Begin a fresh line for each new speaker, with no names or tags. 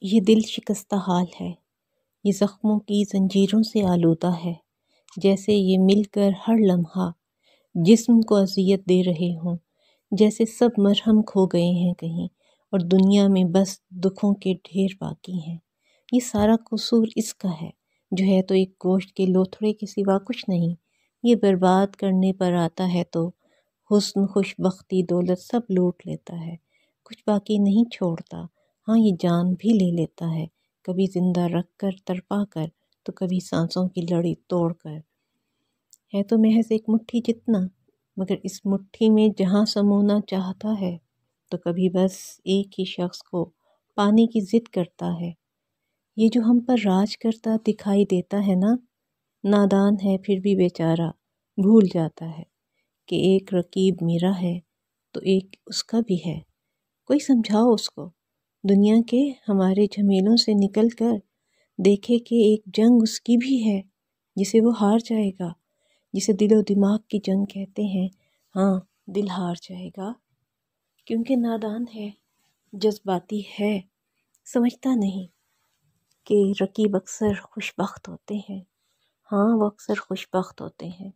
یہ دل شکستہ حال ہے، یہ زخموں کی زنجیروں سے آلودہ ہے، جیسے یہ مل کر ہر لمحہ جسم کو اذیت دے رہے ہوں، جیسے سب مرہم کھو گئے ہیں کہیں اور دنیا میں بس دکھوں کے ڈھیر باقی ہیں۔ یہ سارا قصور اس کا ہے جو ہے تو ایک گوشت کے لوتھڑے کے سوا کچھ نہیں۔ یہ برباد کرنے پر آتا ہے تو حسن، خوش بختی، دولت سب لوٹ لیتا ہے، کچھ باقی نہیں چھوڑتا۔ ہاں، یہ جان بھی لے لیتا ہے، کبھی زندہ رکھ کر تڑپا کر تو کبھی سانسوں کی لڑی توڑ کر۔ ہے تو محض ایک مٹھی جتنا، مگر اس مٹھی میں جہاں سمونا چاہتا ہے تو کبھی بس ایک ہی شخص کو پانے کی ضد کرتا ہے۔ یہ جو ہم پر راج کرتا دکھائی دیتا ہے نا، نادان ہے پھر بھی بیچارہ بھول جاتا ہے کہ ایک رقیب میرا ہے تو ایک اس کا بھی ہے۔ کوئی سمجھاؤ اس کو، دنیا کے ہمارے جھمیلوں سے نکل کر دیکھے کہ ایک جنگ اس کی بھی ہے جسے وہ ہار جائے گا، جسے دل و دماغ کی جنگ کہتے ہیں۔ ہاں، دل ہار جائے گا کیونکہ نادان ہے، جذباتی ہے، سمجھتا نہیں کہ رقیب اکثر خوش بخت ہوتے ہیں۔ ہاں، وہ اکثر خوش بخت ہوتے ہیں۔